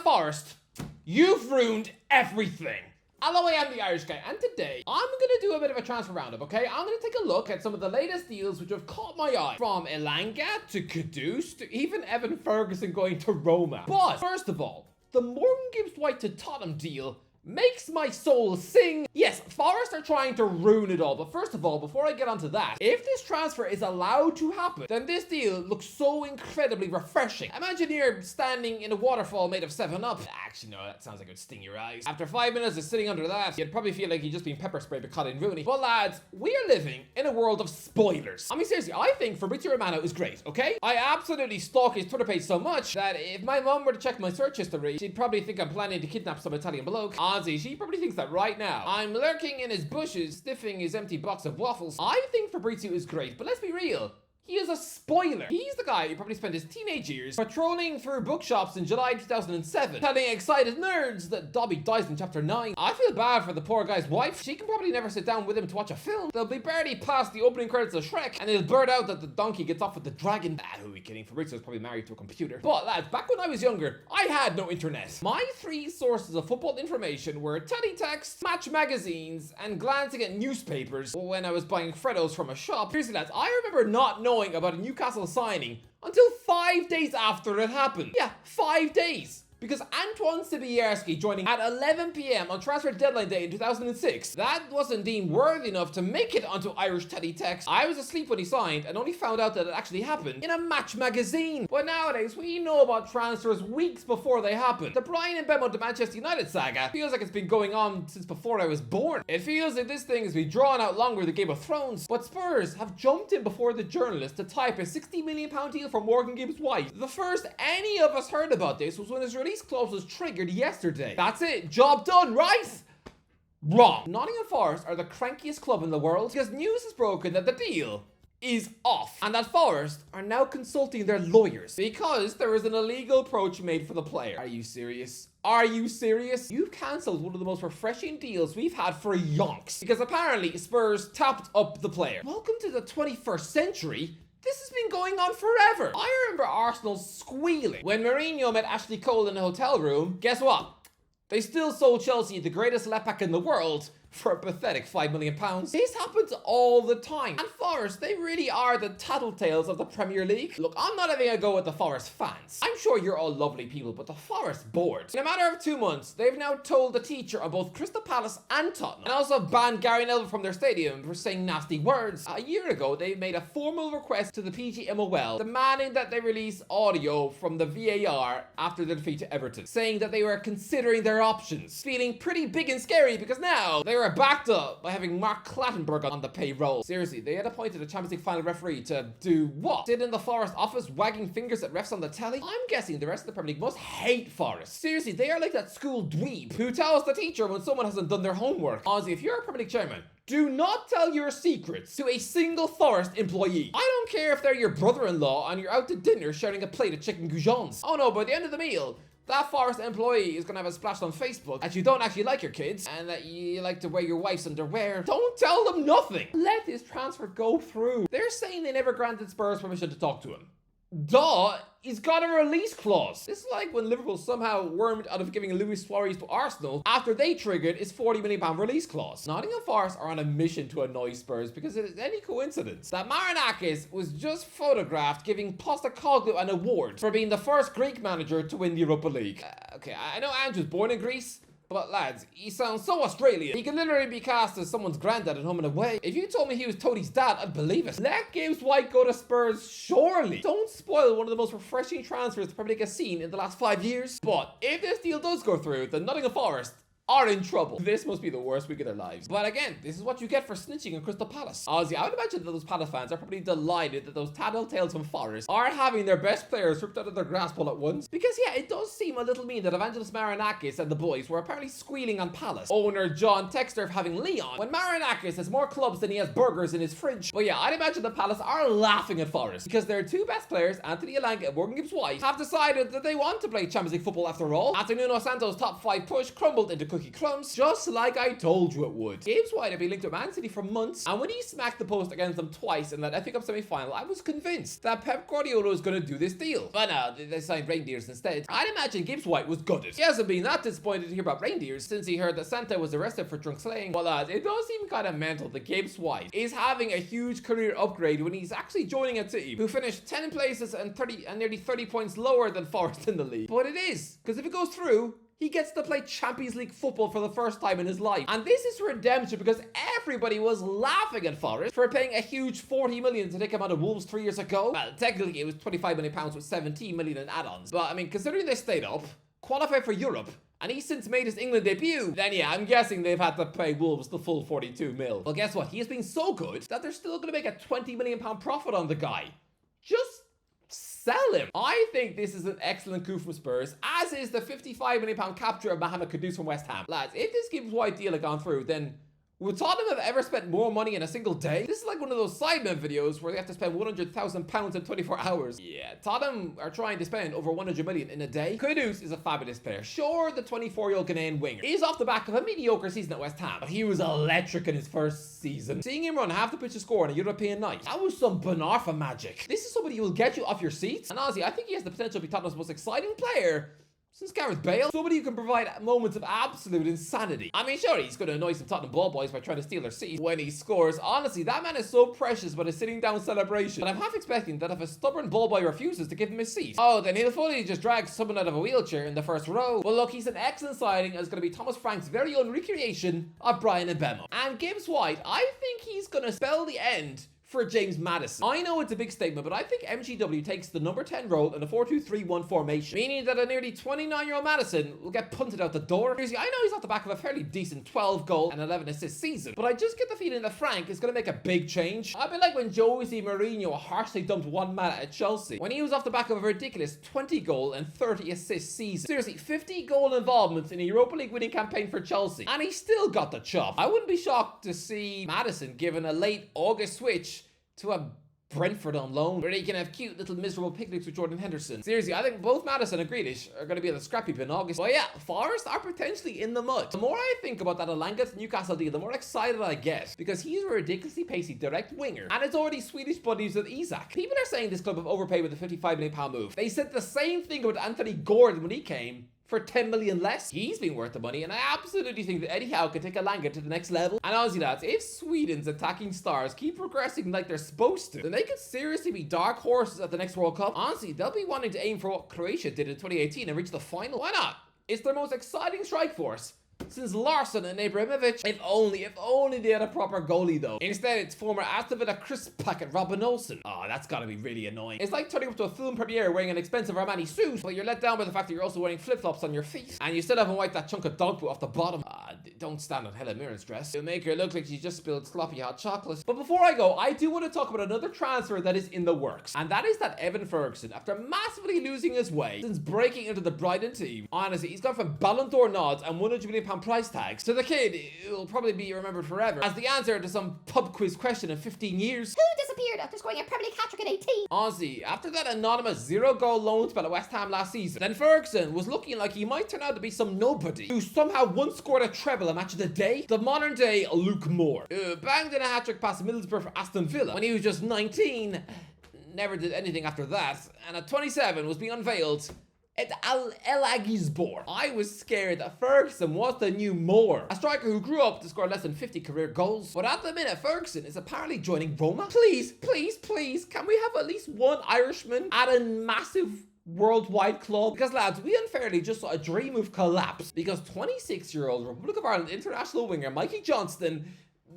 Forest, you've ruined everything. Hello, I am the Irish Guy, and today I'm going to do a bit of a transfer roundup, okay? I'm going to take a look at some of the latest deals which have caught my eye. From Elanga to Kudus to even Evan Ferguson going to Roma. But first of all, the Morgan Gibbs-White to Tottenham deal makes my soul sing. Yes, Forest are trying to ruin it all, but first of all, before I get onto that, if this transfer is allowed to happen, then this deal looks so incredibly refreshing. Imagine you're standing in a waterfall made of 7-Up. Actually, no, that sounds like it would sting your eyes. After 5 minutes of sitting under that, you'd probably feel like you'd just been pepper sprayed by Colin Rooney. But lads, we are living in a world of spoilers. I mean, seriously, I think Fabrizio Romano is great, okay? I absolutely stalk his Twitter page so much that if my mum were to check my search history, she'd probably think I'm planning to kidnap some Italian bloke. Honestly, she probably thinks that right now. I'm lurking in his bushes, sniffing his empty box of waffles. I think Fabrizio is great, but let's be real. He is a spoiler. He's the guy who probably spent his teenage years patrolling through bookshops in July 2007, telling excited nerds that Dobby dies in chapter 9. I feel bad for the poor guy's wife. She can probably never sit down with him to watch a film. They'll be barely past the opening credits of Shrek, and he'll blurt out that the donkey gets off with the dragon. Who are we kidding? Fabrizio's probably married to a computer. But lads, back when I was younger, I had no internet. My 3 sources of football information were teletext, match magazines, and glancing at newspapers when I was buying Freddos from a shop. Seriously lads, I remember not knowing about a Newcastle signing until 5 days after it happened. Yeah, 5 days. Because Antoine Sibierski joining at 11 p.m. on transfer deadline day in 2006, that wasn't deemed worthy enough to make it onto Irish teletext. I was asleep when he signed and only found out that it actually happened in a match magazine. But nowadays, we know about transfers weeks before they happen. The Brian and Mbeumo to Manchester United saga feels like it's been going on since before I was born. It feels like this thing has been drawn out longer than Game of Thrones. But Spurs have jumped in before the journalist to type a £60 million deal for Morgan Gibbs-White. The first any of us heard about this was when his release clause was triggered yesterday. That's it. Job done, right? Wrong. Nottingham Forest are the crankiest club in the world because news is broken that the deal is off and that Forest are now consulting their lawyers because there is an illegal approach made for the player. Are you serious? Are you serious? You've cancelled one of the most refreshing deals we've had for yonks because apparently Spurs tapped up the player. Welcome to the 21st century. This has been going on forever. I remember Arsenal squealing when Mourinho met Ashley Cole in a hotel room. Guess what? They still sold Chelsea the greatest left back in the world for a pathetic £5 million. This happens all the time. And Forest, they really are the tattletales of the Premier League. Look, I'm not having a go at the Forest fans. I'm sure you're all lovely people, but the Forest board. In a matter of 2 months, they've now told the teacher on both Crystal Palace and Tottenham, and also banned Gary Neville from their stadium for saying nasty words. A year ago, they made a formal request to the PGMOL demanding that they release audio from the VAR after the defeat to Everton, saying that they were considering their options. Feeling pretty big and scary because now they were backed up by having Mark Clattenburg on the payroll. Seriously, they had appointed a Champions League final referee to do what? Sit in the Forest office wagging fingers at refs on the telly? I'm guessing the rest of the Premier League must hate Forest. Seriously, they are like that school dweeb who tells the teacher when someone hasn't done their homework. Honestly, if you're a Premier League chairman, do not tell your secrets to a single Forest employee. I don't care if they're your brother-in-law and you're out to dinner sharing a plate of chicken goujons. Oh no, by the end of the meal, that Forest employee is going to have a splash on Facebook that you don't actually like your kids and that you like to wear your wife's underwear. Don't tell them nothing. Let this transfer go through. They're saying they never granted Spurs permission to talk to him. Duh, he's got a release clause. This is like when Liverpool somehow wormed out of giving Luis Suarez to Arsenal after they triggered his £40 million release clause. Nottingham Forest are on a mission to annoy Spurs because it is any coincidence that Marinakis was just photographed giving Postecoglou an award for being the first Greek manager to win the Europa League. Okay, I know Andrew's born in Greece, but lads, he sounds so Australian. He could literally be cast as someone's granddad at Home and Away. If you told me he was Toadie's dad, I'd believe it. Let Gibbs-White go to Spurs, surely. Don't spoil one of the most refreshing transfers the Premier League has seen in the last 5 years. But if this deal does go through, then Nottingham Forest are in trouble. This must be the worst week of their lives. But again, this is what you get for snitching on Crystal Palace. Honestly, I would imagine that those Palace fans are probably delighted that those tattletales from Forest are having their best players ripped out of their grasp all at once. Because yeah, it does seem a little mean that Evangelos Marinakis and the boys were apparently squealing on Palace owner John Textor for having Leon, when Marinakis has more clubs than he has burgers in his fridge. But yeah, I'd imagine the Palace are laughing at Forest because their 2 best players, Anthony Elanga and Morgan Gibbs-White, have decided that they want to play Champions League football after all. After Nuno Santos' top 5 push crumbled into cookie crumbs, just like I told you it would. Gibbs-White had been linked to Man City for months, and when he smacked the post against them twice in that FA Cup semi-final, I was convinced that Pep Guardiola was going to do this deal. But no, they signed reindeers instead. I'd imagine Gibbs-White was gutted. He hasn't been that disappointed to hear about reindeers since he heard that Santa was arrested for drunk slaying. Well, lads, it does seem kind of mental that Gibbs-White is having a huge career upgrade when he's actually joining a team who finished 10 places and nearly 30 points lower than Forest in the league. But it is, because if it goes through, he gets to play Champions League football for the first time in his life. And this is redemption because everybody was laughing at Forest for paying a huge 40 million to take him out of Wolves 3 years ago. Well, technically it was 25 million pounds with 17 million in add-ons. But I mean, considering they stayed up, qualified for Europe, and he's since made his England debut, then yeah, I'm guessing they've had to pay Wolves the full 42 mil. Well, guess what? He has been so good that they're still going to make a 20 million pound profit on the guy. Just sell him. I think this is an excellent coup from Spurs, as is the 55 million pound capture of Mohammed Kudus from West Ham. Lads, if this Gibbs-White deal had gone through, then would Tottenham have ever spent more money in a single day? This is like one of those Sidemen videos where they have to spend £100,000 in 24 hours. Yeah, Tottenham are trying to spend over 100 million in a day. Kudus is a fabulous player. Sure, the 24-year-old Ghanaian winger is off the back of a mediocre season at West Ham, but he was electric in his first season. Seeing him run half the pitch to score on a European night, that was some Banarfa magic. This is somebody who will get you off your seats. And honestly, I think he has the potential to be Tottenham's most exciting player since Gareth Bale. Somebody who can provide moments of absolute insanity. I mean, sure, he's going to annoy some Tottenham ball boys by trying to steal their seats when he scores. Honestly, that man is so precious by his sitting down celebration. But I'm half expecting that if a stubborn ball boy refuses to give him his seat, oh, then he'll fully just drag someone out of a wheelchair in the first row. Well, look, he's an excellent signing, and it's going to be Thomas Frank's very own recreation of Brian Mbemo. And Gibbs-White, I think he's going to spell the end for James Maddison. I know it's a big statement, but I think MGW takes the number 10 role in a 4-2-3-1 formation, meaning that a nearly 29-year-old Maddison will get punted out the door. Seriously, I know he's off the back of a fairly decent 12 goal and 11 assist season, but I just get the feeling that Frank is going to make a big change. A bit like when Jose Mourinho harshly dumped one man at Chelsea, when he was off the back of a ridiculous 20 goal and 30 assist season. Seriously, 50 goal involvements in a Europa League winning campaign for Chelsea, and he still got the chop. I wouldn't be shocked to see Maddison given a late August switch to a Brentford on loan, where he can have cute little miserable picnics with Jordan Henderson. Seriously, I think both Maddison and Grealish are going to be at the scrappy bin in August. But yeah, Forest are potentially in the mud. The more I think about that Elanga to Newcastle deal, the more excited I get, because he's a ridiculously pacey direct winger, and it's already Swedish buddies with Isak. People are saying this club have overpaid with the £55 million move. They said the same thing about Anthony Gordon when he came for 10 million less. He's been worth the money, and I absolutely think that Eddie Howe can take Elanga to the next level. And honestly, lads, if Sweden's attacking stars keep progressing like they're supposed to, then they could seriously be dark horses at the next World Cup. Honestly, they'll be wanting to aim for what Croatia did in 2018 and reach the final. Why not? It's their most exciting strike force since Larsson and Ibrahimovic. If only they had a proper goalie though. Instead, it's former Aston Villa crisp packet Robin Olsen. Oh, that's gotta be really annoying. It's like turning up to a film premiere wearing an expensive Armani suit, but you're let down by the fact that you're also wearing flip-flops on your feet, and you still haven't wiped that chunk of dog poo off the bottom. Don't stand on Helen Mirren's dress. It'll make her look like she just spilled sloppy hot chocolate. But before I go, I do want to talk about another transfer that is in the works, and that is that Evan Ferguson, after massively losing his way since breaking into the Brighton team. Honestly, he's gone from Ballon d'Or nods and £100 million price tags to the kid who'll probably be remembered forever as the answer to some pub quiz question in 15 years. Who disappeared after scoring a Premier League hat-trick at 18? Honestly, after that anonymous 0-goal loan spell at West Ham last season, then Ferguson was looking like he might turn out to be some nobody who somehow once scored a treble a match of the day. The modern day Luke Moore, who banged in a hat-trick past Middlesbrough for Aston Villa when he was just 19, never did anything after that, and at 27 was being unveiled at El Agisbor. I was scared that Ferguson was the new Moore, a striker who grew up to score less than 50 career goals. But at the minute, Ferguson is apparently joining Roma. Please, please, please, can we have at least one Irishman at a massive worldwide club? Because lads, we unfairly just saw a dream move collapse because 26-year-old Republic of Ireland international winger Mikey Johnston,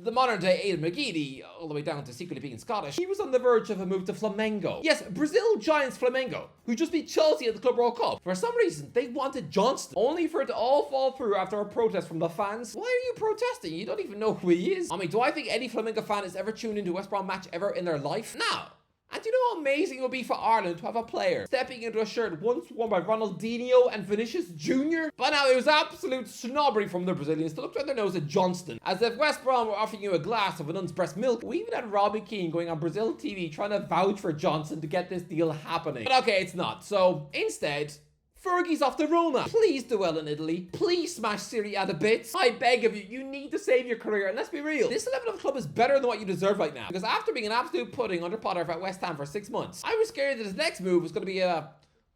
the modern day Aidan McGeady, all the way down to secretly being Scottish, he was on the verge of a move to Flamengo. Yes, Brazil giants Flamengo, who just beat Chelsea at the Club World Cup. For some reason, they wanted Johnston, only for it to all fall through after a protest from the fans. Why are you protesting? You don't even know who he is. I mean, do I think any Flamengo fan has ever tuned into a West Brom match ever in their life? No. And do you know how amazing it would be for Ireland to have a player stepping into a shirt once worn by Ronaldinho and Vinicius Jr.? But now it was absolute snobbery from the Brazilians to look down their nose at Johnston, as if West Brom were offering you a glass of a nun's breast milk. We even had Robbie Keane going on Brazil TV trying to vouch for Johnson to get this deal happening. But okay, it's not. So instead, Fergie's off to Roma. Please do well in Italy. Please smash Serie A to bits. I beg of you, you need to save your career. And let's be real, this level of club is better than what you deserve right now. Because after being an absolute pudding under Potter at West Ham for 6 months, I was scared that his next move was going to be a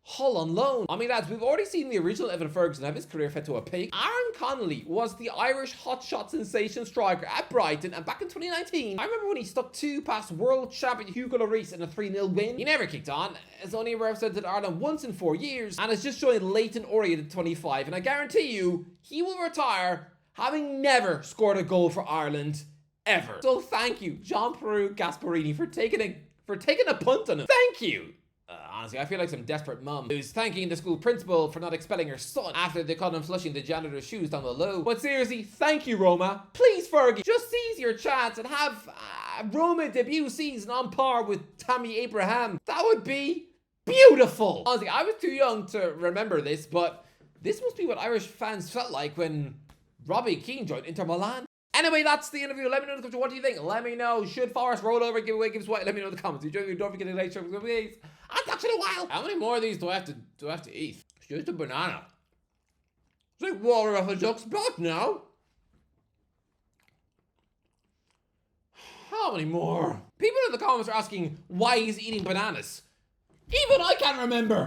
Hull on loan. I mean, lads, we've already seen the original Evan Ferguson have his career fed to a pig. Aaron Connolly was the Irish hotshot sensation striker at Brighton, and back in 2019, I remember when he stuck 2 past world champion Hugo Lloris in a 3-0 win. He never kicked on, has only represented Ireland once in 4 years, and has just joined Leighton Orient at 25, and I guarantee you, he will retire having never scored a goal for Ireland, ever. So thank you, Jean-Pierre Gasparini, for taking a punt on him. Thank you. Honestly, I feel like some desperate mum who's thanking the school principal for not expelling her son after they caught him flushing the janitor's shoes down the low. But seriously, thank you, Roma. Please, Fergie, just seize your chance and have Roma debut season on par with Tammy Abraham. That would be beautiful. Honestly, I was too young to remember this, but this must be what Irish fans felt like when Robbie Keane joined Inter Milan. Anyway, that's the interview. Let me know in the comments what do you think. Let me know. Should Forest roll over, give away Gibbs-White? Let me know in the comments. Don't forget to like, share, please. I'll talk to you in a while. How many more of these do I have to eat? It's just a banana. Drink water off a duck's butt now. How many more? People in the comments are asking why he's eating bananas. Even I can't remember.